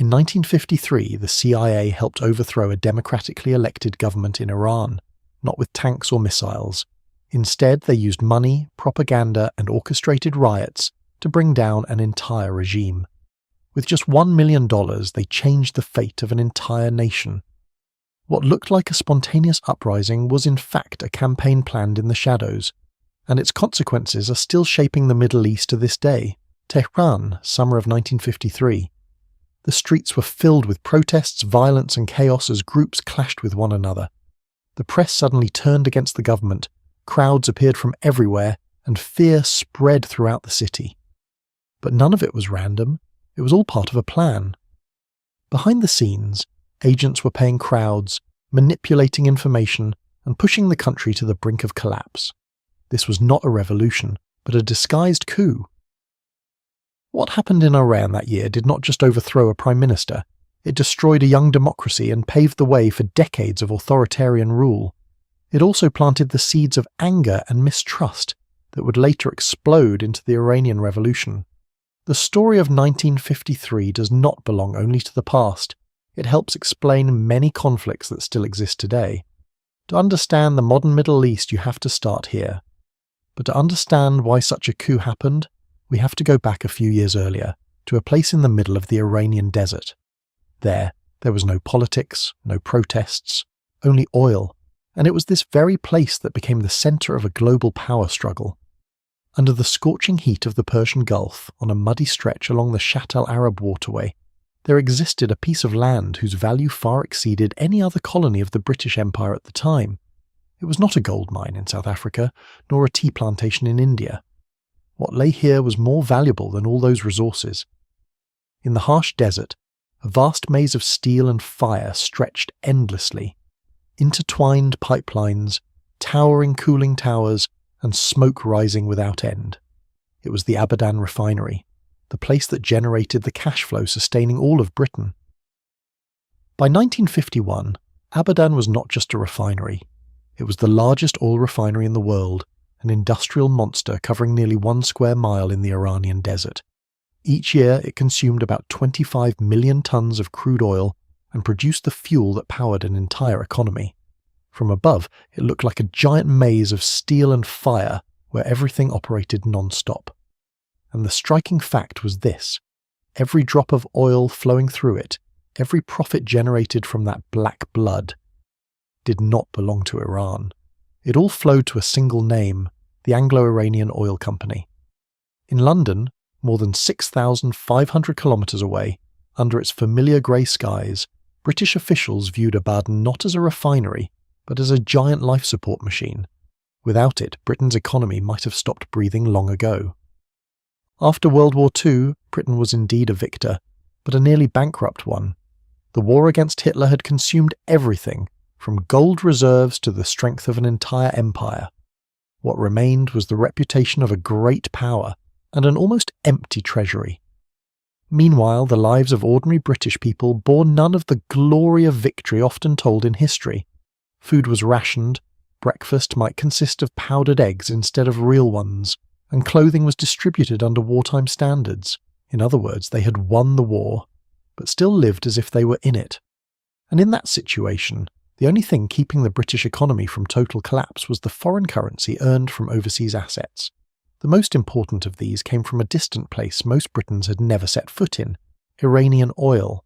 In 1953, the CIA helped overthrow a democratically elected government in Iran, not with tanks or missiles. Instead, they used money, propaganda, and orchestrated riots to bring down an entire regime. With just $1 million, they changed the fate of an entire nation. What looked like a spontaneous uprising was in fact a campaign planned in the shadows, and its consequences are still shaping the Middle East to this day. Tehran, summer of 1953. The streets were filled with protests, violence, and chaos as groups clashed with one another. The press suddenly turned against the government, crowds appeared from everywhere, and fear spread throughout the city. But none of it was random, it was all part of a plan. Behind the scenes, agents were paying crowds, manipulating information, and pushing the country to the brink of collapse. This was not a revolution, but a disguised coup. What happened in Iran that year did not just overthrow a prime minister, it destroyed a young democracy and paved the way for decades of authoritarian rule. It also planted the seeds of anger and mistrust that would later explode into the Iranian Revolution. The story of 1953 does not belong only to the past. It helps explain many conflicts that still exist today. To understand the modern Middle East, you have to start here. But to understand why such a coup happened, we have to go back a few years earlier, to a place in the middle of the Iranian desert. There was no politics, no protests, only oil, and it was this very place that became the center of a global power struggle. Under the scorching heat of the Persian Gulf, on a muddy stretch along the Shatt al-Arab waterway, there existed a piece of land whose value far exceeded any other colony of the British Empire at the time. It was not a gold mine in South Africa, nor a tea plantation in India. What lay here was more valuable than all those resources. In the harsh desert, a vast maze of steel and fire stretched endlessly. Intertwined pipelines, towering cooling towers, and smoke rising without end. It was the Abadan refinery, the place that generated the cash flow sustaining all of Britain. By 1951, Abadan was not just a refinery. It was the largest oil refinery in the world, an industrial monster covering nearly 1 square mile in the Iranian desert. Each year it consumed about 25 million tons of crude oil and produced the fuel that powered an entire economy. From above, it looked like a giant maze of steel and fire where everything operated non-stop. And the striking fact was this: every drop of oil flowing through it, every profit generated from that black blood, did not belong to Iran. It all flowed to a single name, the Anglo-Iranian Oil Company. In London, more than 6,500 kilometres away, under its familiar grey skies, British officials viewed Abadan not as a refinery, but as a giant life support machine. Without it, Britain's economy might have stopped breathing long ago. After World War II, Britain was indeed a victor, but a nearly bankrupt one. The war against Hitler had consumed everything, from gold reserves to the strength of an entire empire. What remained was the reputation of a great power and an almost empty treasury. Meanwhile, the lives of ordinary British people bore none of the glory of victory often told in history. Food was rationed, breakfast might consist of powdered eggs instead of real ones, and clothing was distributed under wartime standards. In other words, they had won the war, but still lived as if they were in it. And in that situation, the only thing keeping the British economy from total collapse was the foreign currency earned from overseas assets. The most important of these came from a distant place most Britons had never set foot in: Iranian oil.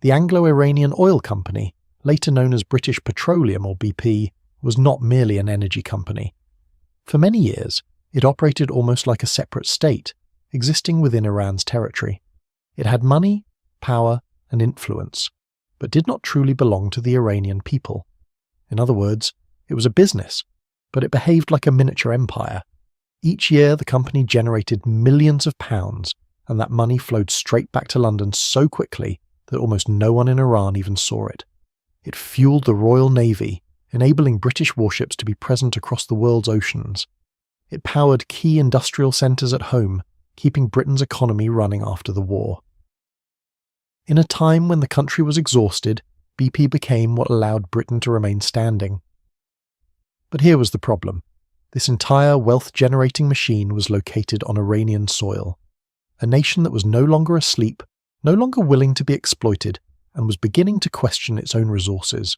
The Anglo-Iranian Oil Company, later known as British Petroleum or BP, was not merely an energy company. For many years, it operated almost like a separate state, existing within Iran's territory. It had money, power, and influence, but did not truly belong to the Iranian people. In other words, it was a business, but it behaved like a miniature empire. Each year the company generated millions of pounds, and that money flowed straight back to London so quickly that almost no one in Iran even saw it. It fueled the Royal Navy, enabling British warships to be present across the world's oceans. It powered key industrial centres at home, keeping Britain's economy running after the war. In a time when the country was exhausted, BP became what allowed Britain to remain standing. But here was the problem. This entire wealth-generating machine was located on Iranian soil, a nation that was no longer asleep, no longer willing to be exploited, and was beginning to question its own resources.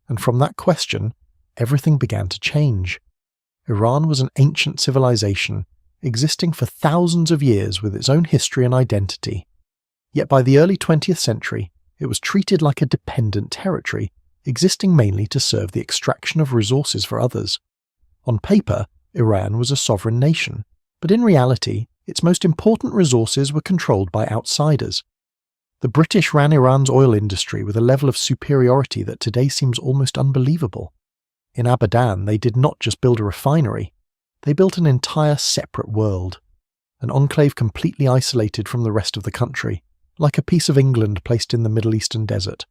And from that question, everything began to change. Iran was an ancient civilization, existing for thousands of years with its own history and identity. Yet by the early 20th century, it was treated like a dependent territory, existing mainly to serve the extraction of resources for others. On paper, Iran was a sovereign nation, but in reality, its most important resources were controlled by outsiders. The British ran Iran's oil industry with a level of superiority that today seems almost unbelievable. In Abadan, they did not just build a refinery, they built an entire separate world, an enclave completely isolated from the rest of the country, like a piece of England placed in the Middle Eastern desert.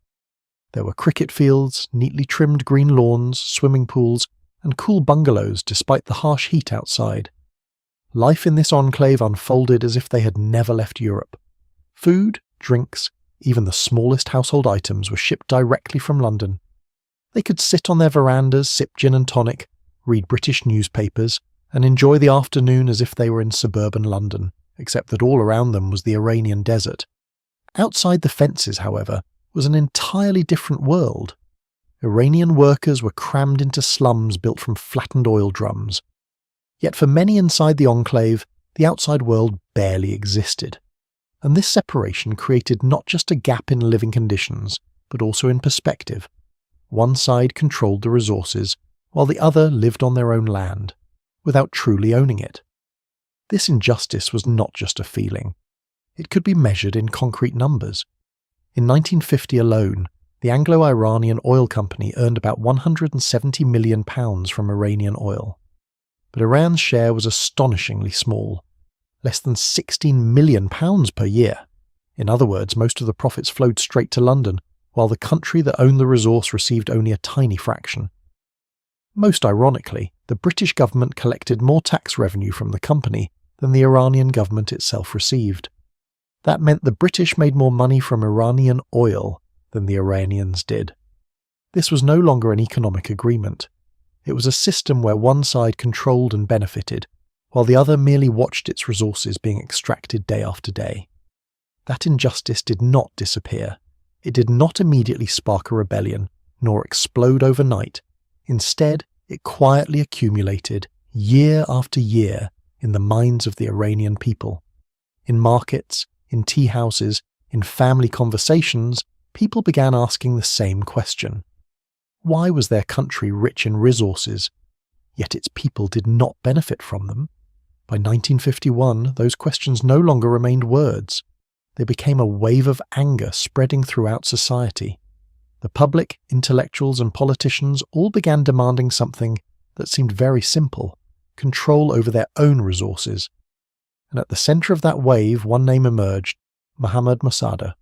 There were cricket fields, neatly trimmed green lawns, swimming pools, and cool bungalows despite the harsh heat outside. Life in this enclave unfolded as if they had never left Europe. Food, drinks, even the smallest household items were shipped directly from London. They could sit on their verandas, sip gin and tonic, read British newspapers, and enjoy the afternoon as if they were in suburban London, except that all around them was the Iranian desert. Outside the fences, however, was an entirely different world. Iranian workers were crammed into slums built from flattened oil drums. Yet for many inside the enclave, the outside world barely existed. And this separation created not just a gap in living conditions, but also in perspective. One side controlled the resources, while the other lived on their own land, without truly owning it. This injustice was not just a feeling. It could be measured in concrete numbers. In 1950 alone, the Anglo-Iranian Oil Company earned about £170 million from Iranian oil. But Iran's share was astonishingly small, less than £16 million per year. In other words, most of the profits flowed straight to London, while the country that owned the resource received only a tiny fraction. Most ironically, the British government collected more tax revenue from the company than the Iranian government itself received. That meant the British made more money from Iranian oil than the Iranians did. This was no longer an economic agreement. It was a system where one side controlled and benefited, while the other merely watched its resources being extracted day after day. That injustice did not disappear. It did not immediately spark a rebellion, nor explode overnight. Instead, it quietly accumulated, year after year, in the minds of the Iranian people. In markets, in tea houses, in family conversations, people began asking the same question. Why was their country rich in resources, yet its people did not benefit from them? By 1951, those questions no longer remained words. They became a wave of anger spreading throughout society. The public, intellectuals, and politicians all began demanding something that seemed very simple: control over their own resources. And at the centre of that wave, one name emerged: Mohammad Mosaddegh.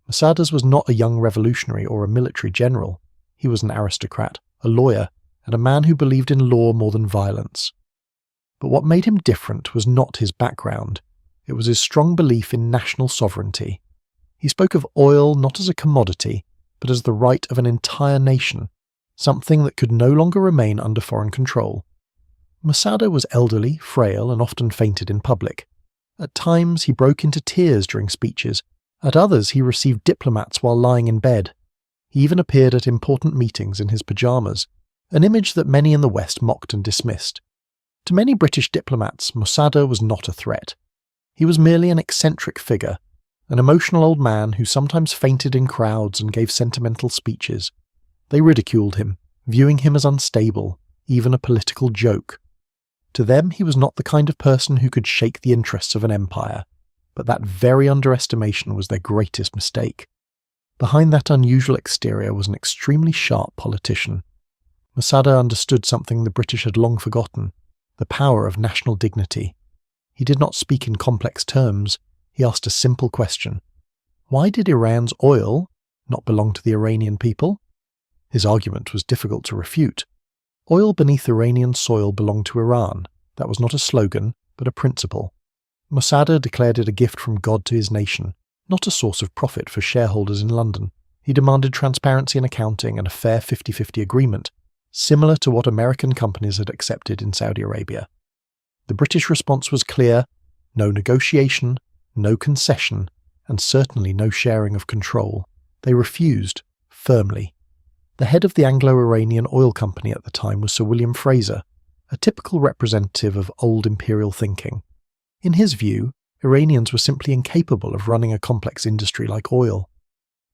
Mosaddegh was not a young revolutionary or a military general. He was an aristocrat, a lawyer, and a man who believed in law more than violence. But what made him different was not his background. It was his strong belief in national sovereignty. He spoke of oil not as a commodity, but as the right of an entire nation, something that could no longer remain under foreign control. Mosaddegh was elderly, frail, and often fainted in public. At times he broke into tears during speeches. At others he received diplomats while lying in bed. He even appeared at important meetings in his pyjamas, an image that many in the West mocked and dismissed. To many British diplomats, Mosaddegh was not a threat. He was merely an eccentric figure, an emotional old man who sometimes fainted in crowds and gave sentimental speeches. They ridiculed him, viewing him as unstable, even a political joke. To them, he was not the kind of person who could shake the interests of an empire, but that very underestimation was their greatest mistake. Behind that unusual exterior was an extremely sharp politician. Mosaddegh understood something the British had long forgotten: the power of national dignity. He did not speak in complex terms. He asked a simple question: why did Iran's oil not belong to the Iranian people? His argument was difficult to refute. Oil beneath Iranian soil belonged to Iran. That was not a slogan, but a principle. Mosaddegh declared it a gift from God to his nation, not a source of profit for shareholders in London. He demanded transparency in accounting and a fair 50-50 agreement, similar to what American companies had accepted in Saudi Arabia. The British response was clear: no negotiation, no concession, and certainly no sharing of control. They refused, firmly. The head of the Anglo-Iranian Oil Company at the time was Sir William Fraser, a typical representative of old imperial thinking. In his view, Iranians were simply incapable of running a complex industry like oil.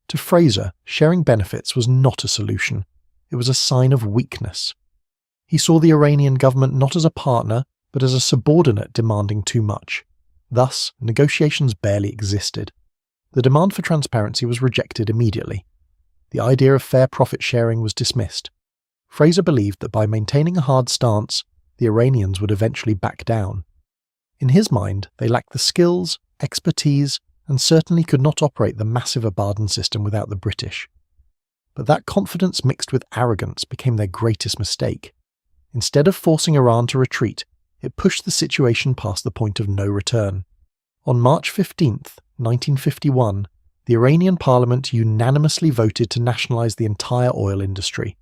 To Fraser, sharing benefits was not a solution. It was a sign of weakness. He saw the Iranian government not as a partner, but as a subordinate demanding too much. Thus, negotiations barely existed. The demand for transparency was rejected immediately. The idea of fair profit sharing was dismissed. Fraser believed that by maintaining a hard stance, the Iranians would eventually back down. In his mind, they lacked the skills, expertise, and certainly could not operate the massive Abadan system without the British. But that confidence mixed with arrogance became their greatest mistake. Instead of forcing Iran to retreat, it pushed the situation past the point of no return. On March 15, 1951, the Iranian parliament unanimously voted to nationalize the entire oil industry.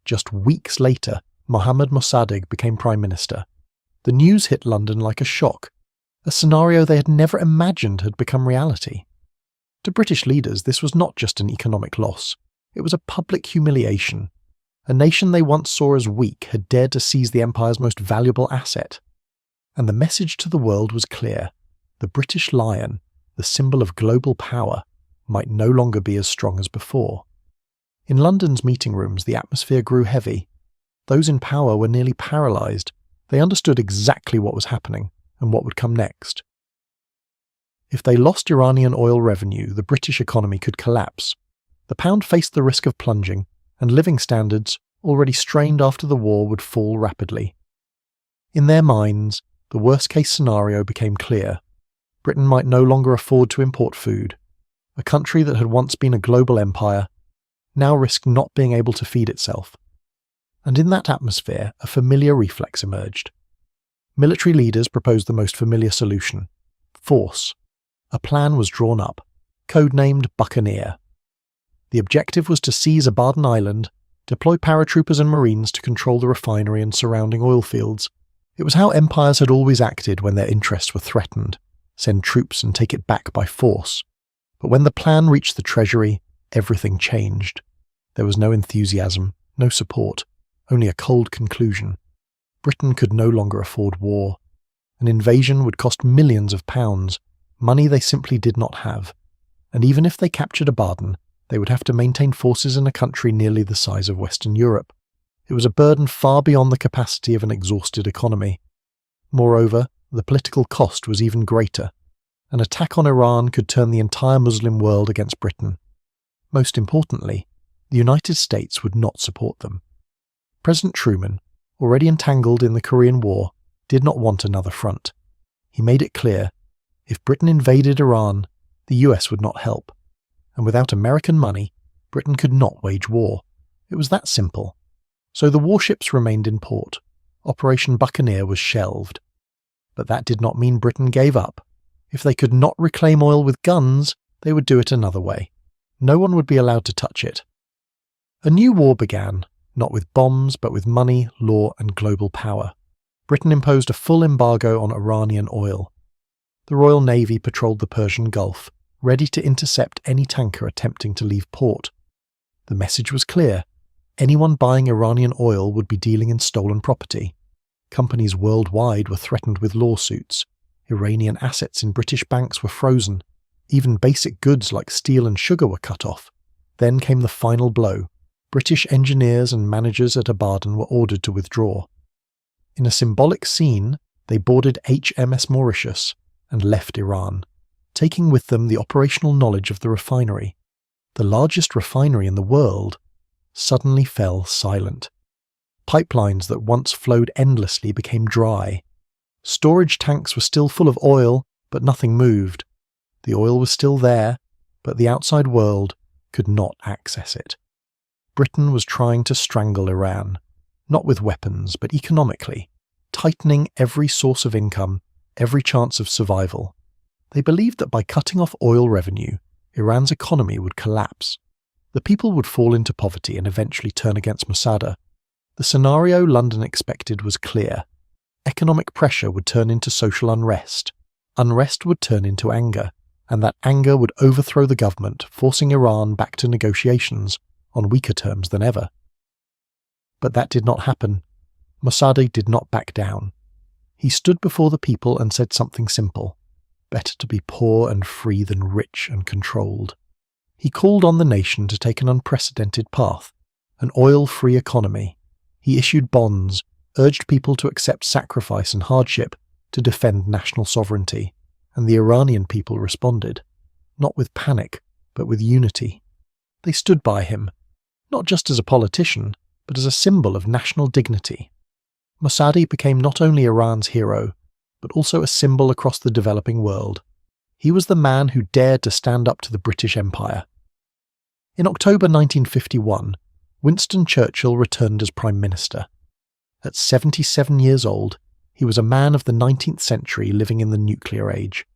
Just weeks later, Mohammad Mossadegh became prime minister. The news hit London like a shock. A scenario they had never imagined had become reality. To British leaders, this was not just an economic loss. It was a public humiliation. A nation they once saw as weak had dared to seize the empire's most valuable asset. And the message to the world was clear. The British lion, the symbol of global power, might no longer be as strong as before. In London's meeting rooms, the atmosphere grew heavy. Those in power were nearly paralysed. They understood exactly what was happening and what would come next. If they lost Iranian oil revenue, the British economy could collapse. The pound faced the risk of plunging, and living standards, already strained after the war, would fall rapidly. In their minds, the worst-case scenario became clear. Britain might no longer afford to import food. A country that had once been a global empire now risked not being able to feed itself. And in that atmosphere, a familiar reflex emerged. Military leaders proposed the most familiar solution: force. A plan was drawn up, codenamed Buccaneer. The objective was to seize Abadan Island, deploy paratroopers and marines to control the refinery and surrounding oil fields. It was how empires had always acted when their interests were threatened: send troops and take it back by force. But when the plan reached the treasury, everything changed. There was no enthusiasm, no support, only a cold conclusion. Britain could no longer afford war. An invasion would cost millions of pounds, money they simply did not have. And even if they captured Abadan, they would have to maintain forces in a country nearly the size of Western Europe. It was a burden far beyond the capacity of an exhausted economy. Moreover, the political cost was even greater. An attack on Iran could turn the entire Muslim world against Britain. Most importantly, the United States would not support them. President Truman, already entangled in the Korean War, did not want another front. He made it clear, if Britain invaded Iran, the US would not help. And without American money, Britain could not wage war. It was that simple. So the warships remained in port. Operation Buccaneer was shelved. But that did not mean Britain gave up. If they could not reclaim oil with guns, they would do it another way. No one would be allowed to touch it. A new war began, not with bombs, but with money, law, and global power. Britain imposed a full embargo on Iranian oil. The Royal Navy patrolled the Persian Gulf, ready to intercept any tanker attempting to leave port. The message was clear. Anyone buying Iranian oil would be dealing in stolen property. Companies worldwide were threatened with lawsuits. Iranian assets in British banks were frozen. Even basic goods like steel and sugar were cut off. Then came the final blow. British engineers and managers at Abadan were ordered to withdraw. In a symbolic scene, they boarded HMS Mauritius and left Iran, taking with them the operational knowledge of the refinery. The largest refinery in the world suddenly fell silent. Pipelines that once flowed endlessly became dry. Storage tanks were still full of oil, but nothing moved. The oil was still there, but the outside world could not access it. Britain was trying to strangle Iran, not with weapons, but economically, tightening every source of income, every chance of survival. They believed that by cutting off oil revenue, Iran's economy would collapse. The people would fall into poverty and eventually turn against Mossadegh. The scenario London expected was clear. Economic pressure would turn into social unrest. Unrest would turn into anger. and that anger would overthrow the government, forcing Iran back to negotiations on weaker terms than ever. But that did not happen. Mossadegh did not back down. He stood before the people and said something simple: better to be poor and free than rich and controlled. He called on the nation to take an unprecedented path, an oil-free economy. He issued bonds, urged people to accept sacrifice and hardship to defend national sovereignty, and the Iranian people responded, not with panic, but with unity. They stood by him, not just as a politician, but as a symbol of national dignity. Mossadegh became not only Iran's hero, but also a symbol across the developing world. He was the man who dared to stand up to the British Empire. In October 1951, Winston Churchill returned as Prime Minister. At 77 years old, he was a man of the 19th century living in the nuclear age.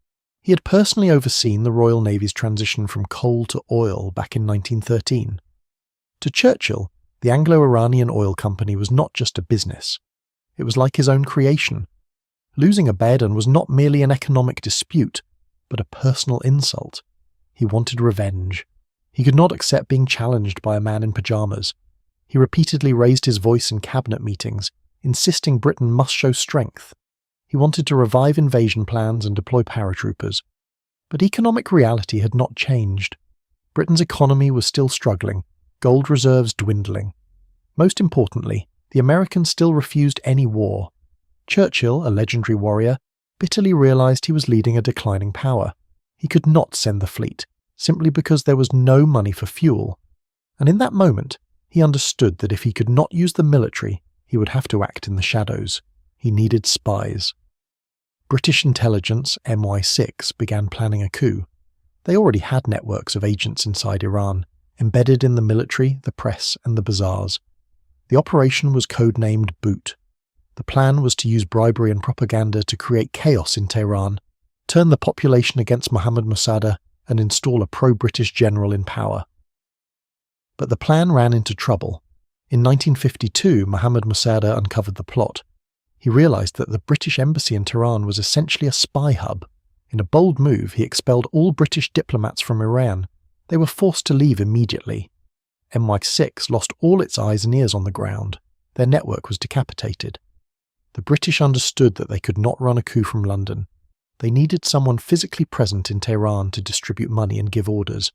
He had personally overseen the Royal Navy's transition from coal to oil back in 1913. To Churchill, the Anglo-Iranian Oil Company was not just a business. It was like his own creation. Losing Abadan was not merely an economic dispute, but a personal insult. He wanted revenge. He could not accept being challenged by a man in pyjamas. He repeatedly raised his voice in cabinet meetings, insisting Britain must show strength. He wanted to revive invasion plans and deploy paratroopers. But economic reality had not changed. Britain's economy was still struggling, gold reserves dwindling. Most importantly, the Americans still refused any war. Churchill, a legendary warrior, bitterly realized he was leading a declining power. He could not send the fleet, simply because there was no money for fuel. And in that moment, he understood that if he could not use the military, he would have to act in the shadows. He needed spies. British intelligence, MI6, began planning a coup. They already had networks of agents inside Iran, embedded in the military, the press, and the bazaars. The operation was codenamed Boot. The plan was to use bribery and propaganda to create chaos in Tehran, turn the population against Mohammad Mossadegh, and install a pro-British general in power. But the plan ran into trouble. In 1952, Mohammad Mossadegh uncovered the plot. He realized that the British embassy in Tehran was essentially a spy hub. In a bold move, he expelled all British diplomats from Iran. They were forced to leave immediately. MI6 lost all its eyes and ears on the ground. Their network was decapitated. The British understood that they could not run a coup from London. They needed someone physically present in Tehran to distribute money and give orders.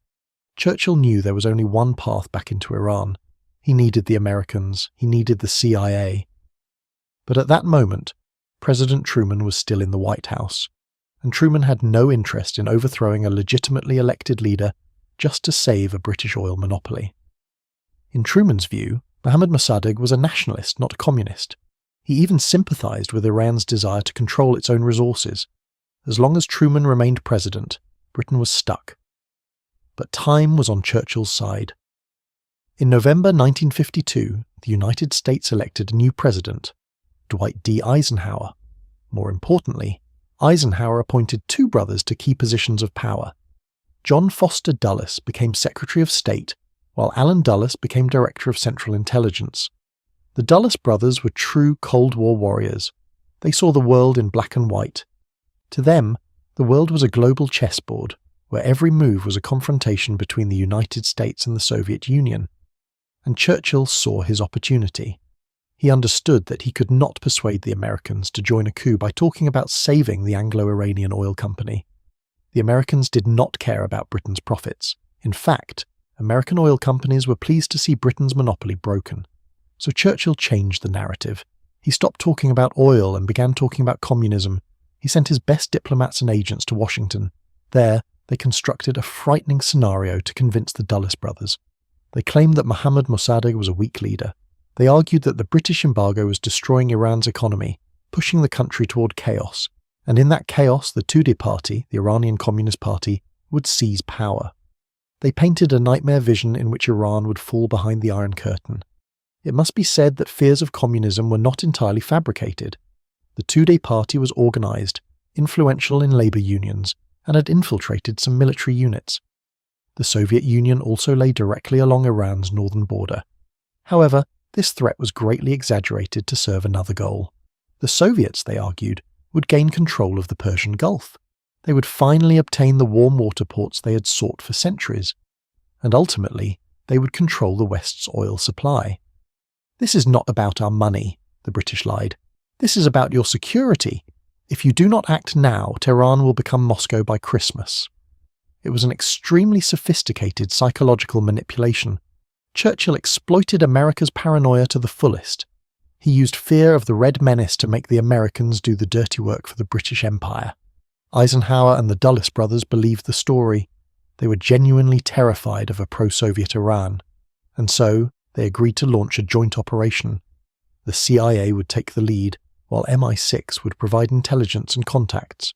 Churchill knew there was only one path back into Iran. He needed the Americans. He needed the CIA. But at that moment, President Truman was still in the White House, and Truman had no interest in overthrowing a legitimately elected leader just to save a British oil monopoly. In Truman's view, Mohammad Mossadegh was a nationalist, not a communist. He even sympathized with Iran's desire to control its own resources. As long as Truman remained president, Britain was stuck. But time was on Churchill's side. In November 1952, the United States elected a new president, Dwight D. Eisenhower. More importantly, Eisenhower appointed two brothers to key positions of power. John Foster Dulles became Secretary of State, while Allen Dulles became Director of Central Intelligence. The Dulles brothers were true Cold War warriors. They saw the world in black and white. To them, the world was a global chessboard, where every move was a confrontation between the United States and the Soviet Union. And Churchill saw his opportunity. He understood that he could not persuade the Americans to join a coup by talking about saving the Anglo-Iranian Oil Company. The Americans did not care about Britain's profits. In fact, American oil companies were pleased to see Britain's monopoly broken. So Churchill changed the narrative. He stopped talking about oil and began talking about communism. He sent his best diplomats and agents to Washington. There, they constructed a frightening scenario to convince the Dulles brothers. They claimed that Mohammad Mossadegh was a weak leader. They argued that the British embargo was destroying Iran's economy, pushing the country toward chaos. And in that chaos, the Tudeh party, the Iranian Communist Party, would seize power. They painted a nightmare vision in which Iran would fall behind the Iron Curtain. It must be said that fears of communism were not entirely fabricated. The Tudeh party was organized, influential in labor unions, and had infiltrated some military units. The Soviet Union also lay directly along Iran's northern border. However, this threat was greatly exaggerated to serve another goal. The Soviets, they argued, would gain control of the Persian Gulf. they would finally obtain the warm water ports they had sought for centuries, and ultimately they would control the West's oil supply. "This is not about our money," the British lied. "This is about your security. If you do not act now, Tehran will become Moscow by Christmas." It was an extremely sophisticated psychological manipulation. Churchill exploited America's paranoia to the fullest. He used fear of the Red Menace to make the Americans do the dirty work for the British Empire. Eisenhower and the Dulles brothers believed the story. They were genuinely terrified of a pro-Soviet Iran, and so they agreed to launch a joint operation. The CIA would take the lead, while MI6 would provide intelligence and contacts.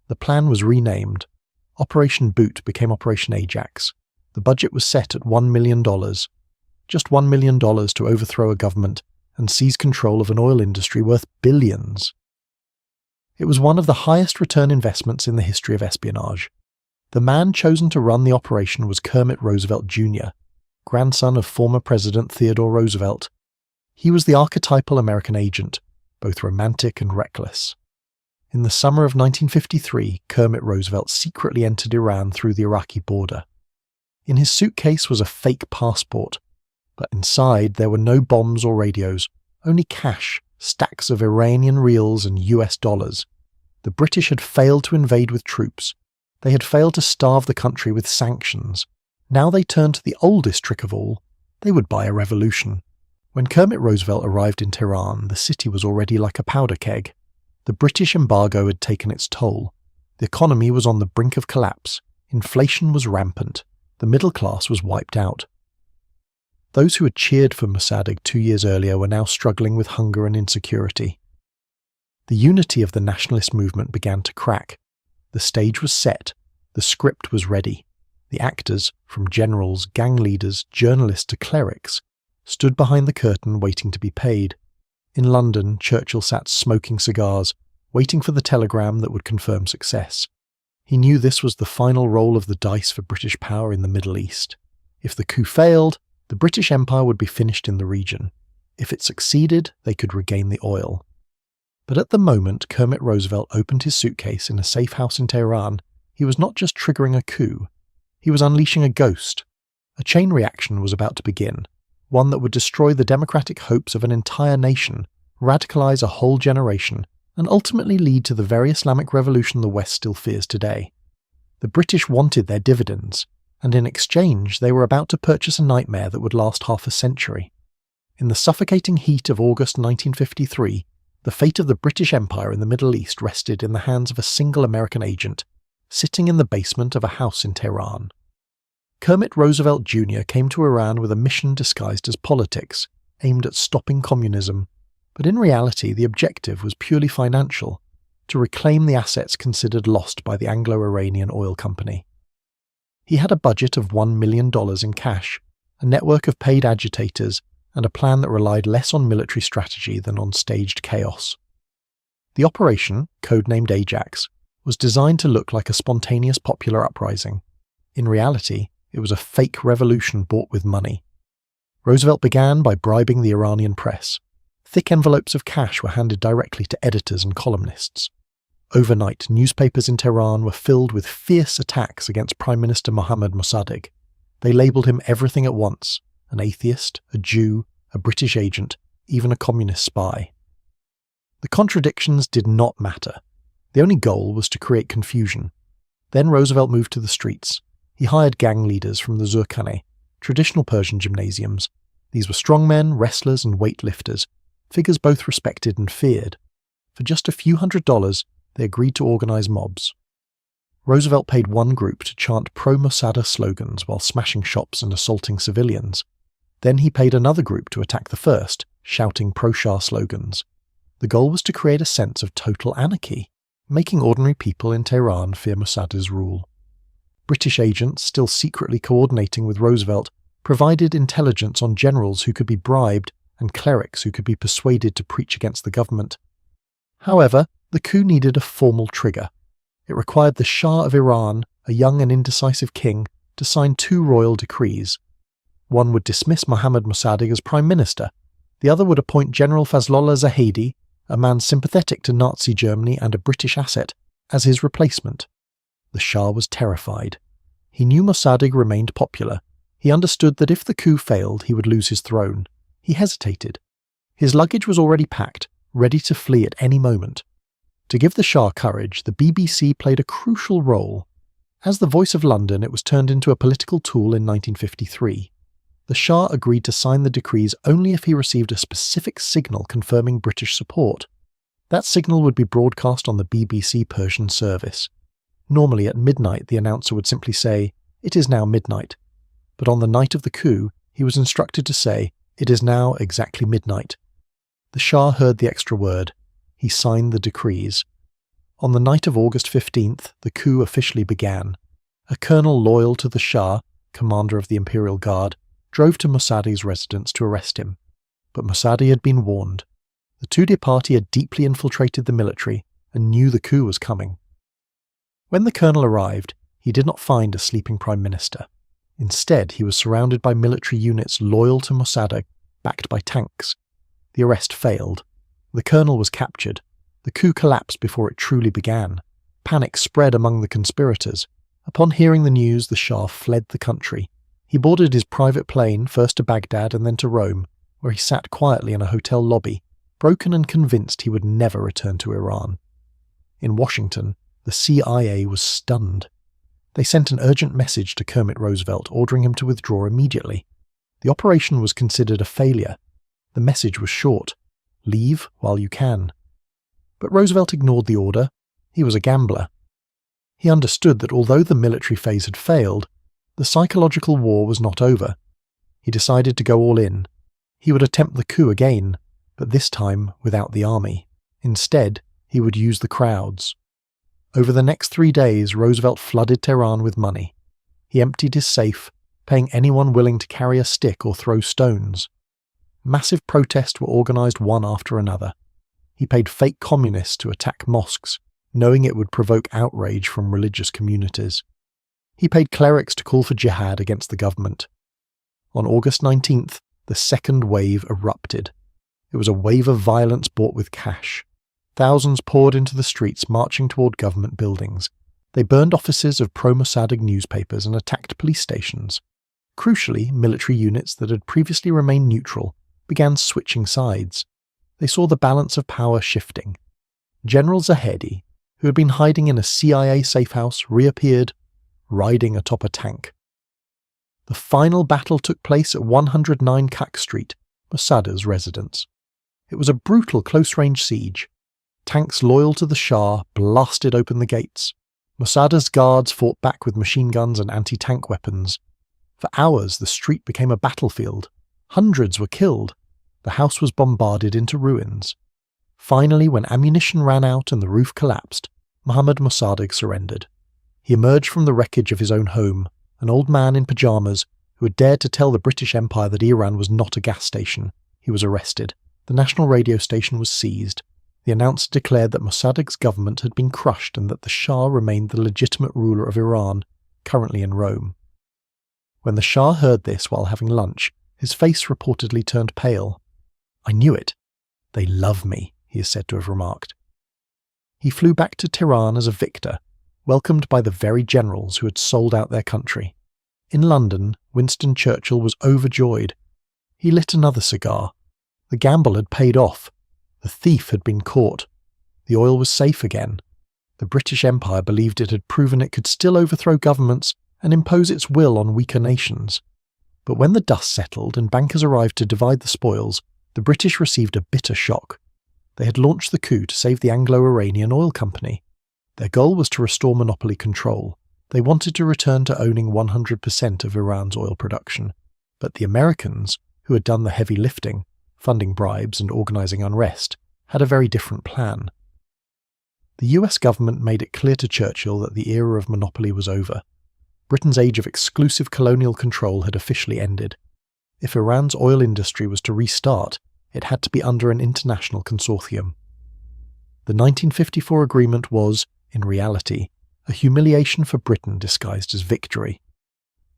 The plan was renamed. Operation Boot became Operation Ajax. The budget was set at $1 million. Just $1 million to overthrow a government and seize control of an oil industry worth billions. It was one of the highest return investments in the history of espionage. The man chosen to run the operation was Kermit Roosevelt Jr., grandson of former President Theodore Roosevelt. He was the archetypal American agent, both romantic and reckless. In the summer of 1953, Kermit Roosevelt secretly entered Iran through the Iraqi border. In his suitcase was a fake passport, but inside there were no bombs or radios, only cash, stacks of Iranian reals and US dollars. The British had failed to invade with troops. They had failed to starve the country with sanctions. Now they turned to the oldest trick of all. They would buy a revolution. When Kermit Roosevelt arrived in Tehran, the city was already like a powder keg. The British embargo had taken its toll. The economy was on the brink of collapse. Inflation was rampant. The middle class was wiped out. Those who had cheered for Mossadegh 2 years earlier were now struggling with hunger and insecurity. The unity of the nationalist movement began to crack. The stage was set. The script was ready. The actors, from generals, gang leaders, journalists to clerics, stood behind the curtain waiting to be paid. In London, Churchill sat smoking cigars, waiting for the telegram that would confirm success. He knew this was the final roll of the dice for British power in the Middle East. If the coup failed, the British Empire would be finished in the region. If it succeeded, they could regain the oil. But at the moment Kermit Roosevelt opened his suitcase in a safe house in Tehran, he was not just triggering a coup. He was unleashing a ghost. A chain reaction was about to begin, one that would destroy the democratic hopes of an entire nation, radicalize a whole generation, and ultimately lead to the very Islamic revolution the West still fears today. The British wanted their dividends, and in exchange they were about to purchase a nightmare that would last half a century. In the suffocating heat of August 1953, the fate of the British Empire in the Middle East rested in the hands of a single American agent, sitting in the basement of a house in Tehran. Kermit Roosevelt Jr. came to Iran with a mission disguised as politics, aimed at stopping communism, but in reality the objective was purely financial, to reclaim the assets considered lost by the Anglo-Iranian oil company. He had a budget of $1 million in cash, a network of paid agitators, and a plan that relied less on military strategy than on staged chaos. The operation, codenamed Ajax, was designed to look like a spontaneous popular uprising. In reality, it was a fake revolution bought with money. Roosevelt began by bribing the Iranian press. Thick envelopes of cash were handed directly to editors and columnists. Overnight, newspapers in Tehran were filled with fierce attacks against Prime Minister Mohammad Mossadegh. They labelled him everything at once: an atheist, a Jew, a British agent, even a communist spy. The contradictions did not matter. The only goal was to create confusion. Then Roosevelt moved to the streets. He hired gang leaders from the Zurkhane, traditional Persian gymnasiums. These were strongmen, wrestlers, and weightlifters, figures both respected and feared. For just a few $100s, they agreed to organize mobs. Roosevelt paid one group to chant pro-Mossadegh slogans while smashing shops and assaulting civilians. Then he paid another group to attack the first, shouting pro-Shah slogans. The goal was to create a sense of total anarchy, making ordinary people in Tehran fear Mossadegh's rule. British agents, still secretly coordinating with Roosevelt, provided intelligence on generals who could be bribed and clerics who could be persuaded to preach against the government. However, the coup needed a formal trigger. It required the Shah of Iran, a young and indecisive king, to sign 2 royal decrees. One would dismiss Mohammad Mossadegh as prime minister. The other would appoint General Fazlollah Zahedi, a man sympathetic to Nazi Germany and a British asset, as his replacement. The Shah was terrified. He knew Mossadegh remained popular. He understood that if the coup failed, he would lose his throne. He hesitated. His luggage was already packed, ready to flee at any moment. To give the Shah courage, the BBC played a crucial role. As the voice of London, it was turned into a political tool in 1953. The Shah agreed to sign the decrees only if he received a specific signal confirming British support. That signal would be broadcast on the BBC Persian service. Normally at midnight the announcer would simply say, "It is now midnight." But on the night of the coup, he was instructed to say, "It is now exactly midnight." The Shah heard the extra word. He signed the decrees. On the night of August 15th, the coup officially began. A colonel loyal to the Shah, commander of the Imperial Guard, drove to Mossadegh's residence to arrest him. But Mossadegh had been warned. The Tudeh party had deeply infiltrated the military and knew the coup was coming. When the colonel arrived, he did not find a sleeping prime minister. Instead, he was surrounded by military units loyal to Mossadegh, backed by tanks. The arrest failed. The colonel was captured. The coup collapsed before it truly began. Panic spread among the conspirators. Upon hearing the news, the Shah fled the country. He boarded his private plane, first to Baghdad and then to Rome, where he sat quietly in a hotel lobby, broken and convinced he would never return to Iran. In Washington, the CIA was stunned. They sent an urgent message to Kermit Roosevelt ordering him to withdraw immediately. The operation was considered a failure. The message was short: leave while you can. But Roosevelt ignored the order. He was a gambler. He understood that although the military phase had failed, the psychological war was not over. He decided to go all in. He would attempt the coup again, but this time without the army. Instead, he would use the crowds. Over the next 3 days, Roosevelt flooded Tehran with money. He emptied his safe, paying anyone willing to carry a stick or throw stones. Massive protests were organized one after another. He paid fake communists to attack mosques, knowing it would provoke outrage from religious communities. He paid clerics to call for jihad against the government. On August 19th, the second wave erupted. It was a wave of violence bought with cash. Thousands poured into the streets, marching toward government buildings. They burned offices of pro-Mossadegh newspapers and attacked police stations. Crucially, military units that had previously remained neutral began switching sides. They saw the balance of power shifting. General Zahedi, who had been hiding in a CIA safehouse, reappeared, riding atop a tank. The final battle took place at 109 Coups Street, Mossadegh's residence. It was a brutal close-range siege. Tanks loyal to the Shah blasted open the gates. Mossadegh's guards fought back with machine guns and anti-tank weapons. For hours, the street became a battlefield. Hundreds were killed. The house was bombarded into ruins. Finally, when ammunition ran out and the roof collapsed, Mohammad Mossadegh surrendered. He emerged from the wreckage of his own home, an old man in pyjamas who had dared to tell the British Empire that Iran was not a gas station. He was arrested. The national radio station was seized. The announcer declared that Mossadegh's government had been crushed and that the Shah remained the legitimate ruler of Iran, currently in Rome. When the Shah heard this while having lunch, his face reportedly turned pale. "I knew it. They love me," he is said to have remarked. He flew back to Tehran as a victor, welcomed by the very generals who had sold out their country. In London, Winston Churchill was overjoyed. He lit another cigar. The gamble had paid off. The thief had been caught. The oil was safe again. The British Empire believed it had proven it could still overthrow governments and impose its will on weaker nations. But when the dust settled and bankers arrived to divide the spoils, the British received a bitter shock. They had launched the coup to save the Anglo-Iranian Oil Company. Their goal was to restore monopoly control. They wanted to return to owning 100% of Iran's oil production. But the Americans, who had done the heavy lifting, funding bribes and organising unrest, had a very different plan. The US government made it clear to Churchill that the era of monopoly was over. Britain's age of exclusive colonial control had officially ended. If Iran's oil industry was to restart, it had to be under an international consortium. The 1954 agreement was, in reality, a humiliation for Britain disguised as victory.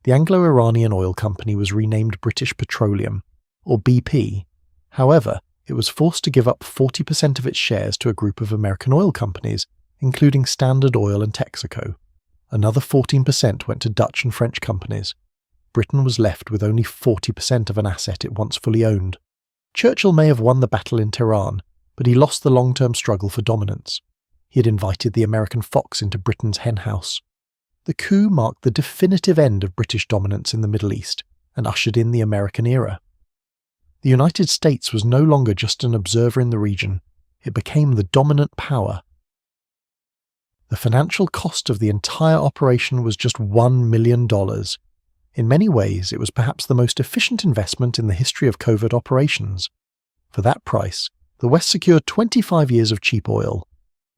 The Anglo-Iranian Oil Company was renamed British Petroleum, or BP. However, it was forced to give up 40% of its shares to a group of American oil companies, including Standard Oil and Texaco. Another 14% went to Dutch and French companies. Britain was left with only 40% of an asset it once fully owned. Churchill may have won the battle in Tehran, but he lost the long-term struggle for dominance. He had invited the American fox into Britain's henhouse. The coup marked the definitive end of British dominance in the Middle East and ushered in the American era. The United States was no longer just an observer in the region, it became the dominant power. The financial cost of the entire operation was just $1 million. In many ways, it was perhaps the most efficient investment in the history of covert operations. For that price, the West secured 25 years of cheap oil.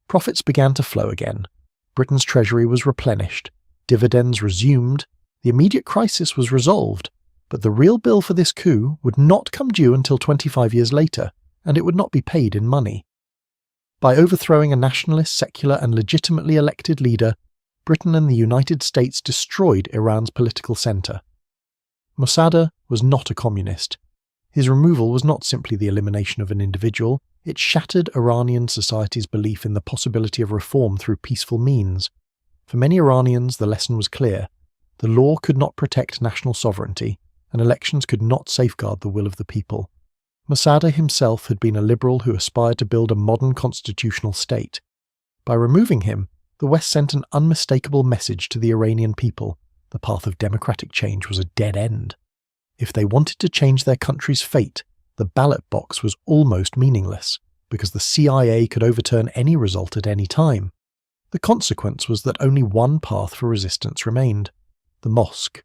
Profits began to flow again. Britain's treasury was replenished. Dividends resumed. The immediate crisis was resolved. But the real bill for this coup would not come due until 25 years later, and it would not be paid in money. By overthrowing a nationalist, secular and legitimately elected leader, Britain and the United States destroyed Iran's political centre. Mosaddegh was not a communist. His removal was not simply the elimination of an individual, it shattered Iranian society's belief in the possibility of reform through peaceful means. For many Iranians, the lesson was clear. The law could not protect national sovereignty, and elections could not safeguard the will of the people. Mosaddegh himself had been a liberal who aspired to build a modern constitutional state. By removing him, the West sent an unmistakable message to the Iranian people. The path of democratic change was a dead end. If they wanted to change their country's fate, the ballot box was almost meaningless, because the CIA could overturn any result at any time. The consequence was that only one path for resistance remained: the mosque.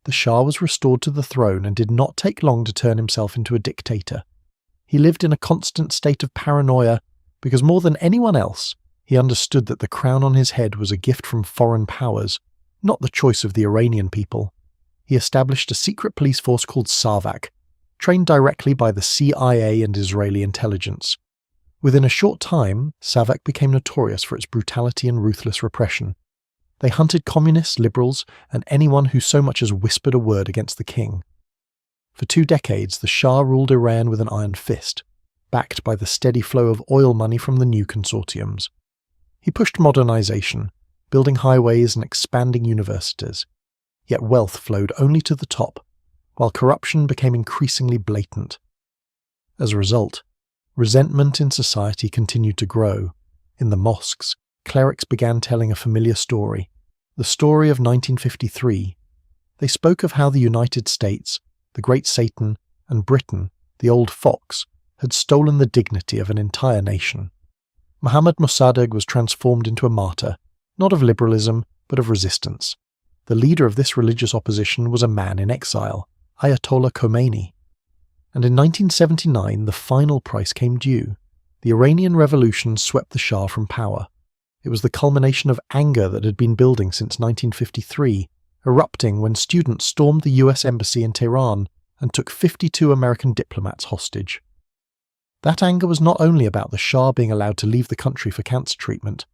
The Shah was restored to the throne and did not take long to turn himself into a dictator. He lived in a constant state of paranoia because more than anyone else, he understood that the crown on his head was a gift from foreign powers, not the choice of the Iranian people. He established a secret police force called Savak, trained directly by the CIA and Israeli intelligence. Within a short time, Savak became notorious for its brutality and ruthless repression. They hunted communists, liberals, and anyone who so much as whispered a word against the king. For 2 decades, the Shah ruled Iran with an iron fist, backed by the steady flow of oil money from the new consortiums. He pushed modernization, building highways and expanding universities. Yet wealth flowed only to the top, while corruption became increasingly blatant. As a result, resentment in society continued to grow. In the mosques, clerics began telling a familiar story, the story of 1953. They spoke of how the United States, the Great Satan, and Britain, the Old Fox, had stolen the dignity of an entire nation. Mohammad Mossadegh was transformed into a martyr, not of liberalism, but of resistance. The leader of this religious opposition was a man in exile, Ayatollah Khomeini. And in 1979, the final price came due. The Iranian Revolution swept the Shah from power. It was the culmination of anger that had been building since 1953, erupting when students stormed the US embassy in Tehran and took 52 American diplomats hostage. That anger was not only about the Shah being allowed to leave the country for cancer treatment,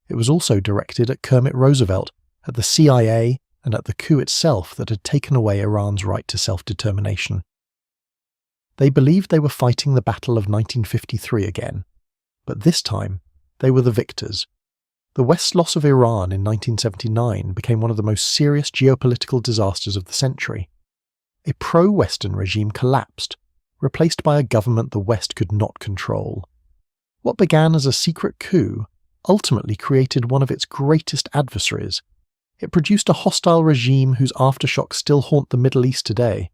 it was also directed at Kermit Roosevelt, at the CIA, and at the coup itself that had taken away Iran's right to self-determination. They believed they were fighting the battle of 1953 again, but this time they were the victors. The West's loss of Iran in 1979 became one of the most serious geopolitical disasters of the century. A pro-Western regime collapsed, replaced by a government the West could not control. What began as a secret coup ultimately created one of its greatest adversaries. It produced a hostile regime whose aftershocks still haunt the Middle East today.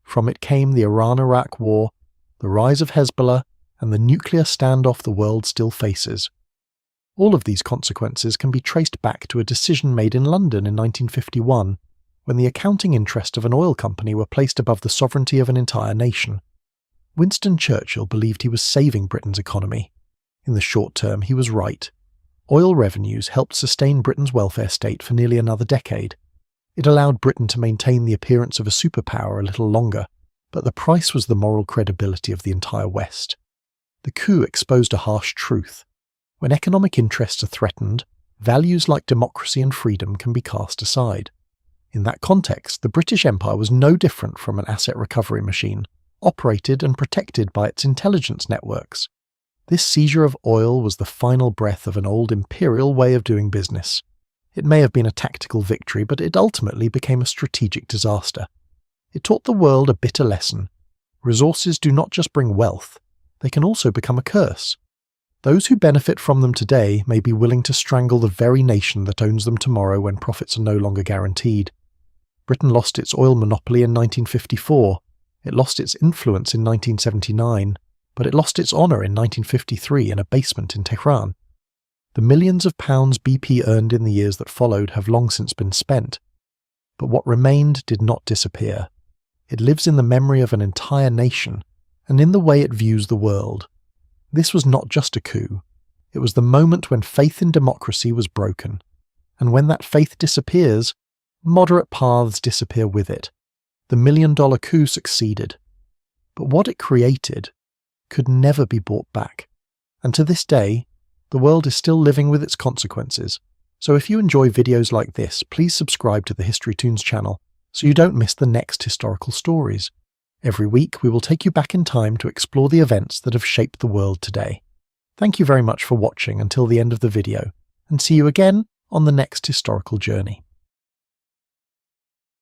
From it came the Iran-Iraq War, the rise of Hezbollah, and the nuclear standoff the world still faces. All of these consequences can be traced back to a decision made in London in 1951, when the accounting interests of an oil company were placed above the sovereignty of an entire nation. Winston Churchill believed he was saving Britain's economy. In the short term, he was right. Oil revenues helped sustain Britain's welfare state for nearly another decade. It allowed Britain to maintain the appearance of a superpower a little longer, but the price was the moral credibility of the entire West. The coup exposed a harsh truth. When economic interests are threatened, values like democracy and freedom can be cast aside. In that context, the British Empire was no different from an asset recovery machine, operated and protected by its intelligence networks. This seizure of oil was the final breath of an old imperial way of doing business. It may have been a tactical victory, but it ultimately became a strategic disaster. It taught the world a bitter lesson. Resources do not just bring wealth, they can also become a curse. Those who benefit from them today may be willing to strangle the very nation that owns them tomorrow when profits are no longer guaranteed. Britain lost its oil monopoly in 1954, it lost its influence in 1979, but it lost its honour in 1953 in a basement in Tehran. The millions of pounds BP earned in the years that followed have long since been spent. But what remained did not disappear. It lives in the memory of an entire nation, and in the way it views the world. This was not just a coup. It was the moment when faith in democracy was broken. And when that faith disappears, moderate paths disappear with it. The $1 million coup succeeded. But what it created could never be brought back. And to this day, the world is still living with its consequences. So if you enjoy videos like this, please subscribe to the History Toons channel so you don't miss the next historical stories. Every week we will take you back in time to explore the events that have shaped the world today. Thank you very much for watching until the end of the video, and see you again on the next historical journey.